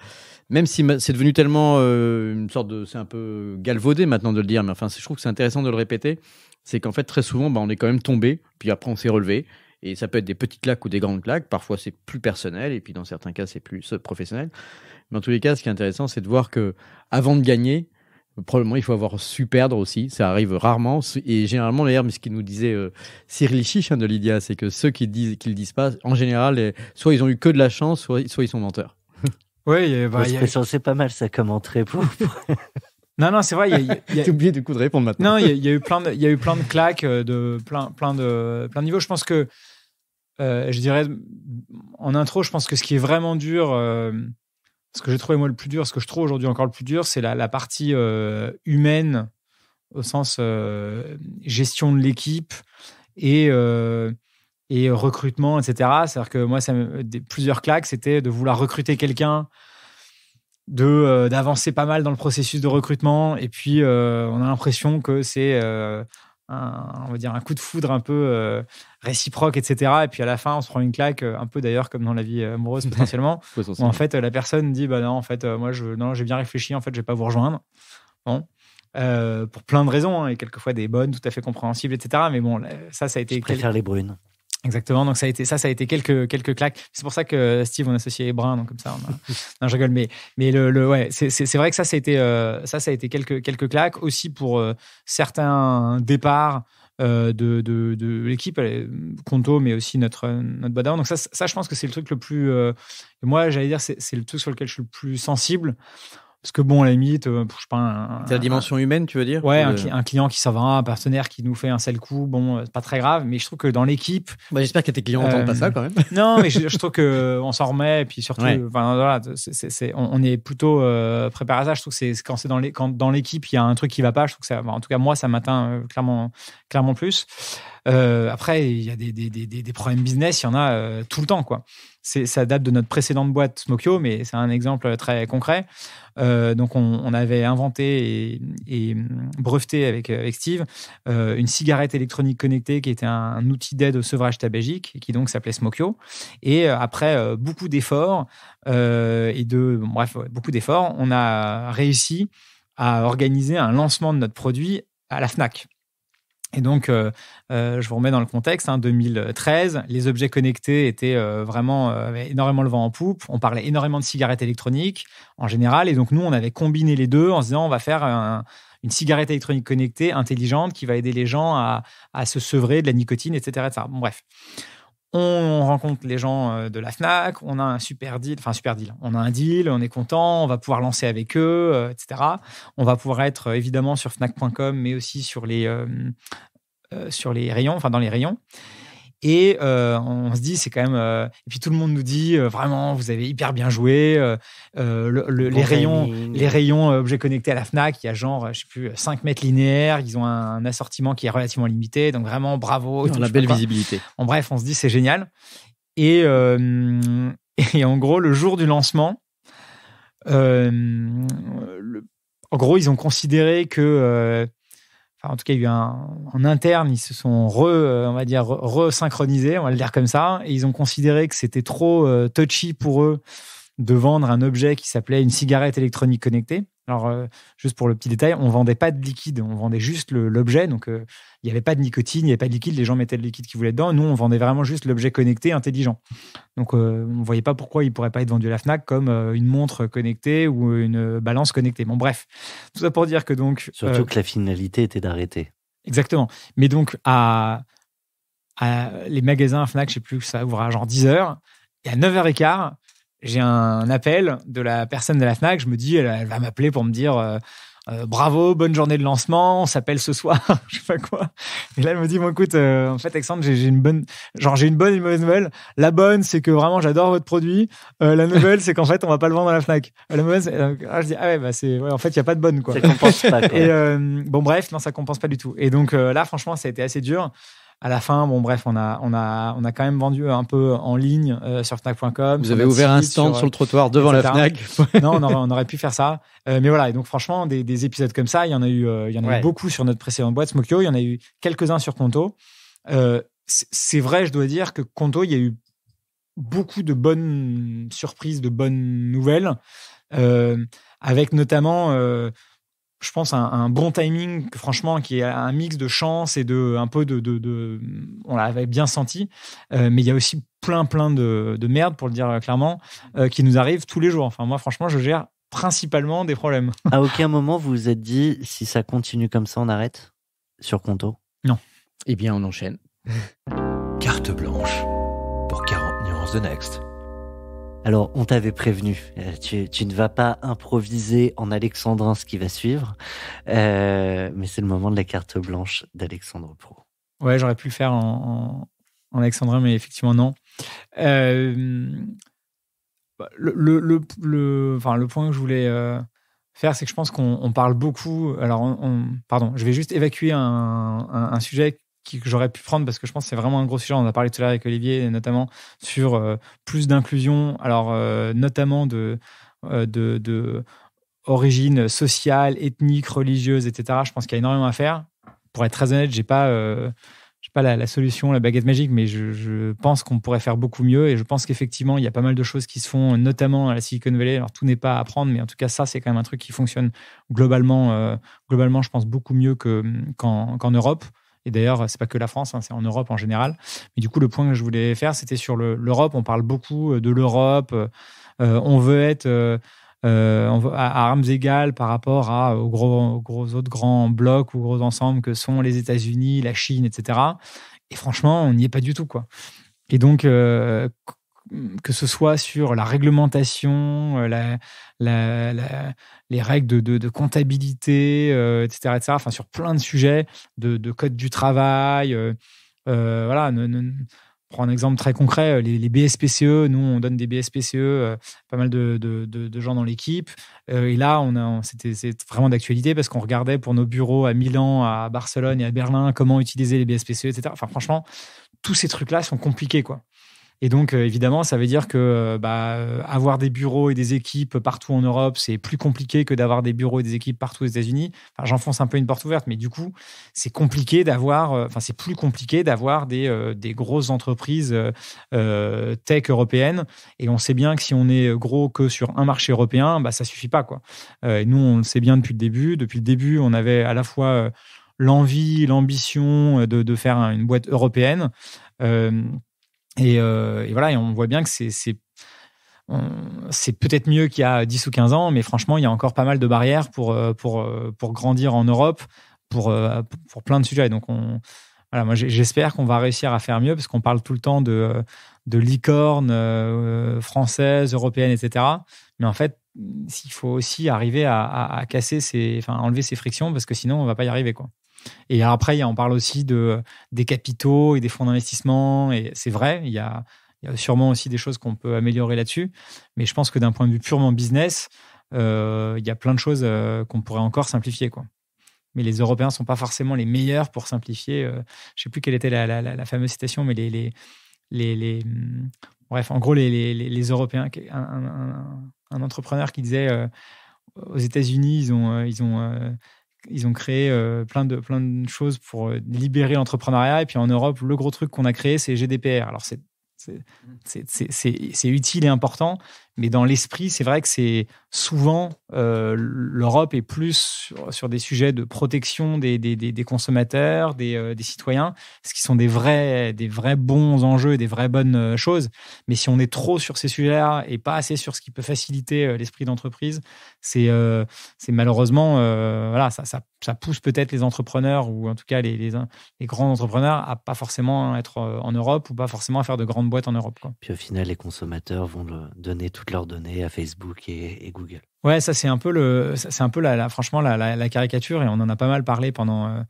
même si c'est devenu tellement une sorte de, c'est un peu galvaudé maintenant de le dire, mais enfin, je trouve que c'est intéressant de le répéter, c'est qu'en fait, très souvent, on est quand même tombé, puis après on s'est relevé. Et ça peut être des petites claques ou des grandes claques. Parfois, c'est plus personnel. Et puis, dans certains cas, c'est plus professionnel. Mais en tous les cas, ce qui est intéressant, c'est de voir que avant de gagner, probablement, il faut avoir su perdre aussi. Ça arrive rarement. Et généralement, d'ailleurs, ce qu'il nous disait Cyril Chiche de Lydia, c'est que ceux qui le disent pas, en général, soit ils ont eu que de la chance, soit ils sont menteurs. Oui, c'est pas mal ça comme entrée pour... Non, c'est vrai. J'ai oublié du coup de répondre maintenant. Non, il y a eu plein de claques de plein de niveaux. Je pense que, je dirais, en intro, je pense que ce qui est vraiment dur, ce que j'ai trouvé moi le plus dur, ce que je trouve aujourd'hui encore le plus dur, c'est la partie humaine, au sens gestion de l'équipe et recrutement, etc. C'est-à-dire que moi, plusieurs claques, c'était de vouloir recruter quelqu'un, d'avancer pas mal dans le processus de recrutement, et puis on a l'impression que c'est on va dire un coup de foudre un peu réciproque, etc. Et puis à la fin, on se prend une claque, un peu d'ailleurs comme dans la vie amoureuse potentiellement, où en fait la personne dit bah non, en fait moi j'ai bien réfléchi, en fait je vais pas vous rejoindre. Bon. Pour plein de raisons, et quelquefois des bonnes, tout à fait compréhensibles, etc. Mais bon, ça a été. Je préfère les brunes. Exactement, donc ça a été quelques claques. C'est pour ça que Steve, on associé les bruns, donc comme ça, non, je rigole, mais ouais, c'est vrai que ça a été quelques claques aussi pour certains départs de l'équipe, Conto, mais aussi notre bois d'avant. Donc ça, je pense que c'est le truc le plus. Moi, j'allais dire, c'est le truc sur lequel je suis le plus sensible. Parce que bon, à la limite, je sais pas. C'est la dimension humaine, tu veux dire? Ouais, un client qui s'en va, un partenaire qui nous fait un sel coup, bon, c'est pas très grave, mais je trouve que dans l'équipe. J'espère que tes clients n'entendent pas ça quand même. Non, mais je trouve qu'on s'en remet, et puis surtout, voilà, on est plutôt préparé à ça. Je trouve que c'est quand dans l'équipe, il y a un truc qui va pas, je trouve que ça, en tout cas, moi, ça m'atteint clairement plus. Après, il y a des problèmes business, il y en a tout le temps, quoi. Ça date de notre précédente boîte Smokyo, mais c'est un exemple très concret. Donc, on avait inventé et breveté avec Steve une cigarette électronique connectée qui était un outil d'aide au sevrage tabagique, qui donc s'appelait Smokyo. Et après beaucoup d'efforts, beaucoup d'efforts, on a réussi à organiser un lancement de notre produit à la Fnac. Et donc, je vous remets dans le contexte, 2013, les objets connectés étaient avaient énormément le vent en poupe. On parlait énormément de cigarettes électroniques en général. Et donc, nous, on avait combiné les deux en se disant, on va faire une cigarette électronique connectée intelligente qui va aider les gens à se sevrer de la nicotine, etc. Bon, bref. On rencontre les gens de la Fnac, on a un super deal. On a un deal, on est content, on va pouvoir lancer avec eux, etc. On va pouvoir être évidemment sur Fnac.com, mais aussi sur les rayons, dans les rayons. Et on se dit, c'est quand même. Et puis tout le monde nous dit, vraiment, vous avez hyper bien joué. Les rayons objets connectés à la Fnac, il y a genre, je sais plus, 5 mètres linéaires. Ils ont un assortiment qui est relativement limité. Donc vraiment, bravo. On a belle visibilité. En bref, on se dit, c'est génial. Et en gros, le jour du lancement, en gros, ils ont considéré que. En tout cas, il y a eu en interne, ils se sont resynchronisés, on va le dire comme ça, et ils ont considéré que c'était trop touchy pour eux de vendre un objet qui s'appelait une cigarette électronique connectée. Alors, juste pour le petit détail, on vendait pas de liquide, on vendait juste l'objet. Donc, il n'y avait pas de nicotine, il n'y avait pas de liquide. Les gens mettaient le liquide qu'ils voulaient dedans. Nous, on vendait vraiment juste l'objet connecté, intelligent. Donc, on ne voyait pas pourquoi il ne pourrait pas être vendu à la Fnac comme une montre connectée ou une balance connectée. Bon, bref. Tout ça pour dire que donc... Surtout que la finalité était d'arrêter. Exactement. Mais donc, à les magasins Fnac, je ne sais plus, ça ouvre à genre 10h. Et à 9h15, j'ai un appel de la personne de la Fnac. Je me dis, elle va m'appeler pour me dire bravo, bonne journée de lancement, on s'appelle ce soir, je sais pas quoi. Et là, elle me dit, bon, écoute, en fait, Alexandre, j'ai une bonne et une mauvaise nouvelle. La bonne, c'est que vraiment, j'adore votre produit. La nouvelle, c'est qu'en fait, on va pas le vendre à la Fnac. La mauvaise, je dis, en fait, il y a pas de bonne, quoi. Ça compense pas, quoi. Et bon, bref, non, ça compense pas du tout. Et donc là, franchement, ça a été assez dur. À la fin, bon, bref, on a quand même vendu un peu en ligne sur Fnac.com. Vous avez ouvert un stand sur le trottoir devant la Fnac. Non, on aurait pu faire ça. Mais voilà, et donc franchement, des épisodes comme ça, il y en a eu beaucoup sur notre précédente boîte, Smokyo. Il y en a eu quelques-uns sur Conto. C'est vrai, je dois dire que Conto, il y a eu beaucoup de bonnes surprises, de bonnes nouvelles, avec notamment... je pense un bon timing, franchement, qui est un mix de chance et un peu de on l'avait bien senti, mais il y a aussi plein de merde, pour le dire clairement, qui nous arrive tous les jours. Enfin, moi, franchement, je gère principalement des problèmes. À aucun moment vous vous êtes dit, si ça continue comme ça, on arrête sur Conto? Non. Eh bien, on enchaîne. Carte blanche pour 40 nuances de Next. Alors, on t'avait prévenu, tu ne vas pas improviser en alexandrin ce qui va suivre, mais c'est le moment de la carte blanche d'Alexandre Pro. Ouais, j'aurais pu le faire en alexandrin, mais effectivement, non. Le point que je voulais faire, c'est que je pense qu'on parle beaucoup... Alors, pardon, je vais juste évacuer un sujet que j'aurais pu prendre parce que je pense que c'est vraiment un gros sujet. On en a parlé tout à l'heure avec Olivier, notamment sur plus d'inclusion, alors notamment de origine sociale, ethnique, religieuse, etc. Je pense qu'il y a énormément à faire. Pour être très honnête, j'ai pas la solution, la baguette magique, mais je pense qu'on pourrait faire beaucoup mieux et je pense qu'effectivement, il y a pas mal de choses qui se font, notamment à la Silicon Valley. Alors, tout n'est pas à apprendre, mais en tout cas, ça, c'est quand même un truc qui fonctionne globalement, je pense, beaucoup mieux qu'en Europe. Et d'ailleurs, c'est pas que la France, c'est en Europe en général. Mais du coup, le point que je voulais faire, c'était sur l'Europe. On parle beaucoup de l'Europe. On veut être à armes égales par rapport aux gros autres grands blocs ou gros ensembles que sont les États-Unis, la Chine, etc. Et franchement, on n'y est pas du tout, quoi. Et donc, que ce soit sur la réglementation, les règles de comptabilité, etc., etc., enfin, sur plein de sujets, de code du travail. Voilà, prends un exemple très concret, les BSPCE. Nous, on donne des BSPCE, pas mal de gens dans l'équipe. Et là, c'est vraiment d'actualité parce qu'on regardait pour nos bureaux à Milan, à Barcelone et à Berlin comment utiliser les BSPCE, etc. Enfin, franchement, tous ces trucs-là sont compliqués, quoi. Et donc, évidemment, ça veut dire que avoir des bureaux et des équipes partout en Europe, c'est plus compliqué que d'avoir des bureaux et des équipes partout aux États-Unis. Enfin, j'enfonce un peu une porte ouverte, mais du coup, c'est compliqué d'avoir. C'est plus compliqué d'avoir des grosses entreprises tech européennes. Et on sait bien que si on est gros que sur un marché européen, ça suffit pas, quoi. Et nous, on le sait bien depuis le début. Depuis le début, on avait à la fois l'envie, l'ambition de faire une boîte européenne. Et voilà, et on voit bien que c'est peut-être mieux qu'il y a 10 ou 15 ans, mais franchement, il y a encore pas mal de barrières pour grandir en Europe, pour plein de sujets. Et donc, voilà, moi, j'espère qu'on va réussir à faire mieux, parce qu'on parle tout le temps de licornes françaises, européennes, etc. Mais en fait, il faut aussi arriver à casser enlever ces frictions, parce que sinon, on ne va pas y arriver, quoi. Et après, on parle aussi des capitaux et des fonds d'investissement. Et c'est vrai, il y a sûrement aussi des choses qu'on peut améliorer là-dessus. Mais je pense que d'un point de vue purement business, il y a plein de choses qu'on pourrait encore simplifier, quoi. Mais les Européens ne sont pas forcément les meilleurs pour simplifier. Je ne sais plus quelle était la fameuse citation, mais bref, en gros, les Européens, un entrepreneur qui disait aux États-Unis, ils ont créé plein de choses pour libérer l'entrepreneuriat. Et puis en Europe, le gros truc qu'on a créé, c'est GDPR. Alors, c'est utile et important, Mais dans l'esprit, c'est vrai que c'est souvent l'Europe est plus sur des sujets de protection des consommateurs, des citoyens, ce qui sont des vrais bons enjeux, des vraies bonnes choses. Mais si on est trop sur ces sujets-là et pas assez sur ce qui peut faciliter l'esprit d'entreprise, c'est malheureusement voilà, ça pousse peut-être les entrepreneurs, ou en tout cas les grands entrepreneurs, à pas forcément être en Europe, ou pas forcément à faire de grandes boîtes en Europe, quoi. Puis au final, les consommateurs vont donner toutes leurs données à Facebook et Google. Ouais, ça c'est un peu franchement la caricature, et on en a pas mal parlé pendant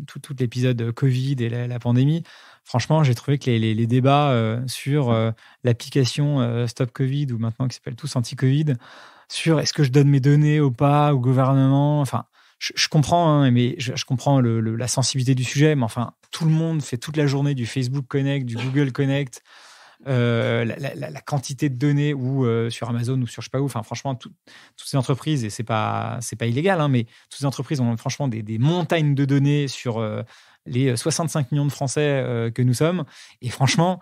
tout l'épisode Covid et la pandémie. Franchement, j'ai trouvé que les débats sur l'application Stop Covid, ou maintenant qui s'appelle tous Anti-Covid, sur est-ce que je donne mes données ou pas au gouvernement, enfin, je comprends, hein, mais je comprends la sensibilité du sujet, mais enfin, tout le monde fait toute la journée du Facebook Connect, du Google Connect, la quantité de données, ou sur Amazon ou sur je sais pas où, enfin franchement toutes ces entreprises, et c'est pas illégal, hein, mais toutes ces entreprises ont franchement des montagnes de données sur les 65 millions de Français que nous sommes, et franchement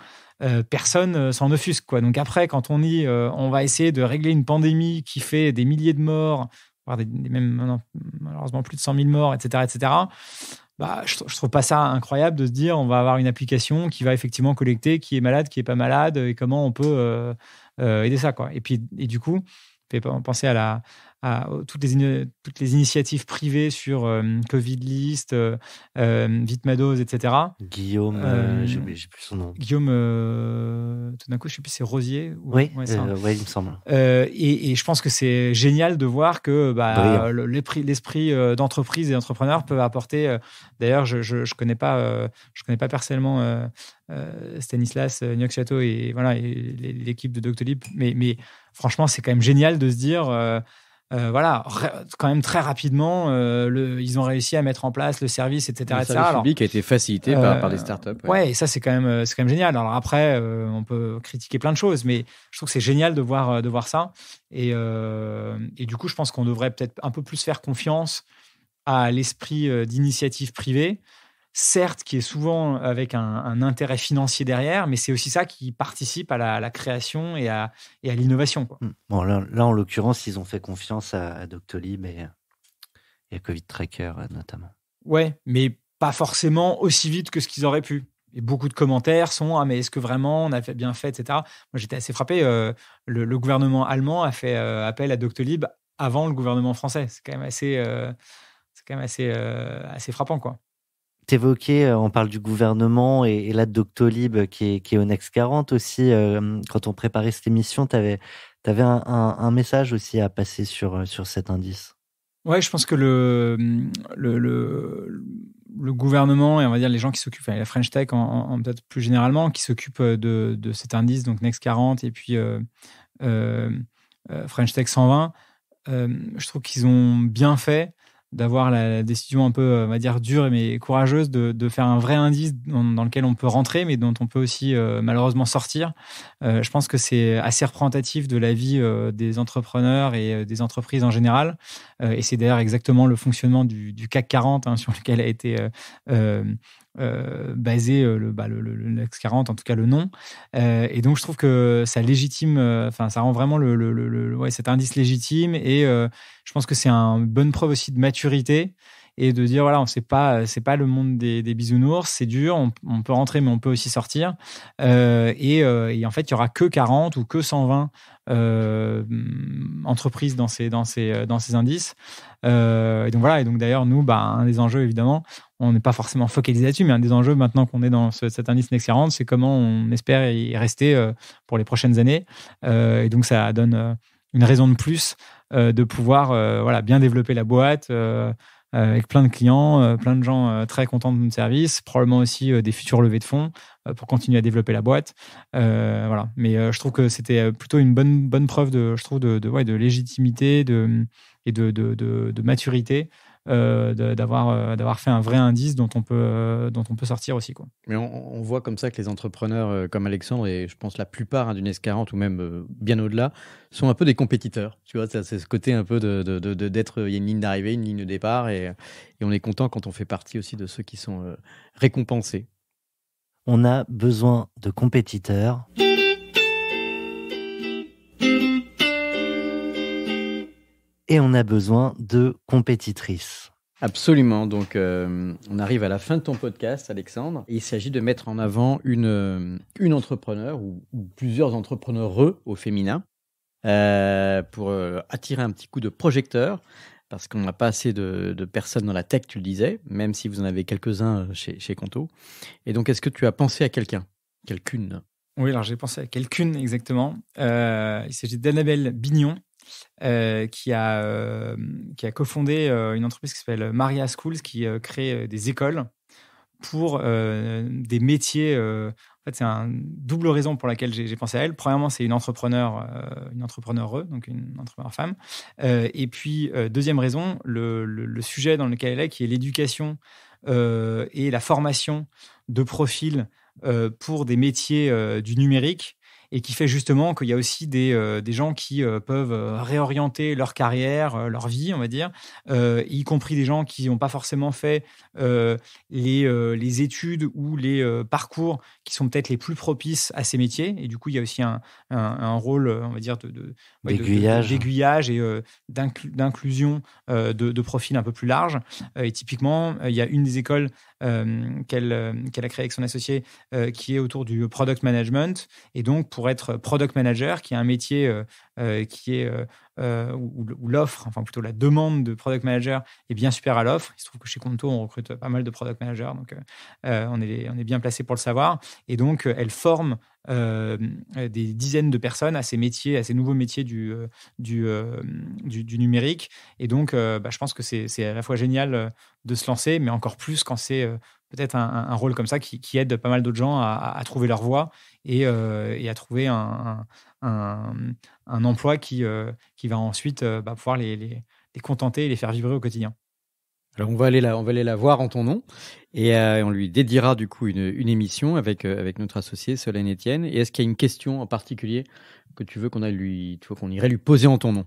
personne s'en offusque, quoi. Donc après, quand on dit on va essayer de régler une pandémie qui fait des milliers de morts, voire même malheureusement plus de 100 000 morts, etc., bah, je trouve pas ça incroyable de se dire on va avoir une application qui va effectivement collecter qui est malade, qui est pas malade, et comment on peut aider ça, quoi. Et du coup, fait penser à toutes les initiatives privées sur Covid List, Vitmados, etc. Guillaume, j'ai plus son nom. Guillaume, tout d'un coup, je ne sais plus, c'est Rosier. Oui, ouais, il me semble. Et je pense que c'est génial de voir que l'esprit d'entreprise et d'entrepreneur peut apporter. D'ailleurs, je connais pas personnellement Stanislas Niok-Chateau et l'équipe de Doctolib, mais franchement, c'est quand même génial de se dire. Quand même très rapidement, ils ont réussi à mettre en place le service, etc. Le service public a été facilité par des startups. Ouais, et ça, c'est quand même génial. Alors après, on peut critiquer plein de choses, mais je trouve que c'est génial de voir ça. Et du coup, je pense qu'on devrait peut-être un peu plus faire confiance à l'esprit d'initiative privée, certes, qui est souvent avec un intérêt financier derrière, mais c'est aussi ça qui participe à la création et à l'innovation, quoi. Bon, là, en l'occurrence, ils ont fait confiance à Doctolib et à Covid Tracker, notamment. Ouais, mais pas forcément aussi vite que ce qu'ils auraient pu. Et beaucoup de commentaires sont « Ah, mais est-ce que vraiment on a bien fait, etc. » Moi, j'étais assez frappé. Le gouvernement allemand a fait appel à Doctolib avant le gouvernement français. C'est quand même assez frappant, quoi. T'évoquais, on parle du gouvernement et là de Doctolib qui est au Next 40 aussi. Quand on préparait cette émission, t'avais un message aussi à passer sur cet indice. Ouais, je pense que le gouvernement et on va dire les gens qui s'occupent, la French Tech en peut-être plus généralement, qui s'occupent de cet indice, donc Next 40 et puis French Tech 120, je trouve qu'ils ont bien fait d'avoir la décision un peu, on va dire, dure mais courageuse de faire un vrai indice dans lequel on peut rentrer, mais dont on peut aussi malheureusement sortir. Je pense que c'est assez représentatif de la vie des entrepreneurs et des entreprises en général. Et c'est d'ailleurs exactement le fonctionnement du CAC 40 sur lequel a été basé le Next 40, en tout cas le nom. Et donc, je trouve que ça légitime, ça rend vraiment cet indice légitime. Et je pense que c'est une bonne preuve aussi de maturité et de dire, voilà, c'est pas le monde des bisounours, c'est dur, on peut rentrer, mais on peut aussi sortir. Et en fait, il y aura que 40 ou que 120 entreprises dans ces indices. Et donc voilà. Et donc d'ailleurs, nous, un des enjeux, évidemment, on n'est pas forcément focalisé là-dessus, mais un des enjeux maintenant qu'on est dans cet indice Next 40, c'est comment on espère y rester pour les prochaines années. Et donc ça donne une raison de plus de pouvoir bien développer la boîte. Avec plein de clients, plein de gens très contents de notre service, probablement aussi des futures levées de fonds pour continuer à développer la boîte. Voilà. Mais je trouve que c'était plutôt une bonne preuve de légitimité et de maturité d'avoir fait un vrai indice dont on peut sortir aussi, quoi. Mais on voit comme ça que les entrepreneurs comme Alexandre, et je pense la plupart du Next 40 ou même bien au-delà, sont un peu des compétiteurs. Tu vois, c'est ce côté un peu d'être, il y a une ligne d'arrivée, une ligne de départ, et on est content quand on fait partie aussi de ceux qui sont récompensés. On a besoin de compétiteurs. et on a besoin de compétitrices. Absolument. Donc, on arrive à la fin de ton podcast, Alexandre. Et il s'agit de mettre en avant une entrepreneur ou plusieurs entrepreneureux au féminin pour attirer un petit coup de projecteur. Parce qu'on n'a pas assez de personnes dans la tech, tu le disais, même si vous en avez quelques-uns chez Conto. Et donc, est-ce que tu as pensé à quelqu'une? Oui, alors j'ai pensé à quelqu'une exactement. Il s'agit d'Annabelle Bignon, qui a cofondé une entreprise qui s'appelle Maria Schools, qui crée des écoles pour des métiers. En fait, c'est une double raison pour laquelle j'ai pensé à elle. Premièrement, c'est une entrepreneure, donc une entrepreneur femme. Et puis, deuxième raison, le sujet dans lequel elle est, qui est l'éducation et la formation de profils pour des métiers du numérique, et qui fait justement qu'il y a aussi des gens qui peuvent réorienter leur carrière, leur vie, on va dire, y compris des gens qui n'ont pas forcément fait les études ou les parcours qui sont peut-être les plus propices à ces métiers. Et du coup, il y a aussi un rôle, on va dire, d'aiguillage et d'inclusion de profils un peu plus larges. Et typiquement, il y a une des écoles qu'elle a créée avec son associé qui est autour du product management. Et donc, pour être product manager, qui est un métier qui est où l'offre, enfin plutôt la demande de product manager est bien supérieure à l'offre. Il se trouve que chez Conto, on recrute pas mal de product managers, donc on est bien placé pour le savoir. Et donc, elle forme des dizaines de personnes à ces métiers, à ces nouveaux métiers du numérique. Et donc, je pense que c'est à la fois génial de se lancer, mais encore plus quand c'est peut-être un rôle comme ça qui aide pas mal d'autres gens à trouver leur voie et à trouver un emploi qui va ensuite pouvoir les contenter et les faire vibrer au quotidien. Alors, on va aller la voir en ton nom et on lui dédiera du coup une émission avec notre associé Solène Etienne. Et est-ce qu'il y a une question en particulier que tu veux qu'on irait lui poser en ton nom?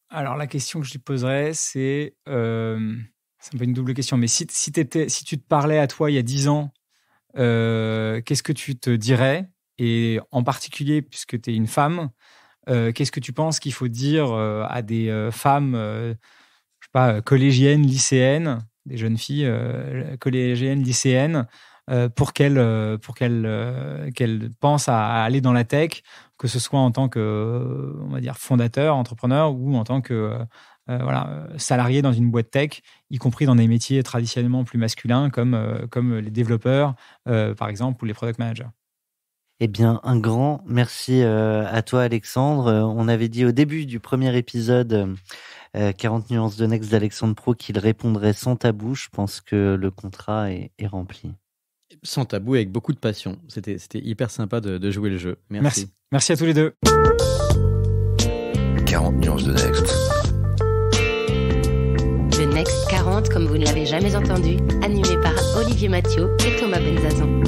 Alors, la question que je lui poserais, c'est un peu une double question, mais si tu te parlais à toi il y a 10 ans, qu'est-ce que tu te dirais? Et en particulier, puisque tu es une femme, qu'est-ce que tu penses qu'il faut dire à des femmes, je sais pas, collégiennes, lycéennes, des jeunes filles collégiennes, lycéennes, pour qu'elles pensent à aller dans la tech, que ce soit en tant que, on va dire, fondateur, entrepreneur, ou en tant que salarié dans une boîte tech, y compris dans des métiers traditionnellement plus masculins comme les développeurs, par exemple, ou les product managers. Eh bien, un grand merci à toi, Alexandre. On avait dit au début du premier épisode 40 nuances de Next d'Alexandre Pro qu'il répondrait sans tabou. Je pense que le contrat est rempli. Sans tabou, avec beaucoup de passion. C'était hyper sympa de jouer le jeu. Merci. Merci à tous les deux. 40 nuances de Next. Le Next 40, comme vous ne l'avez jamais entendu, animé par Olivier Mathieu et Thomas Benzazan.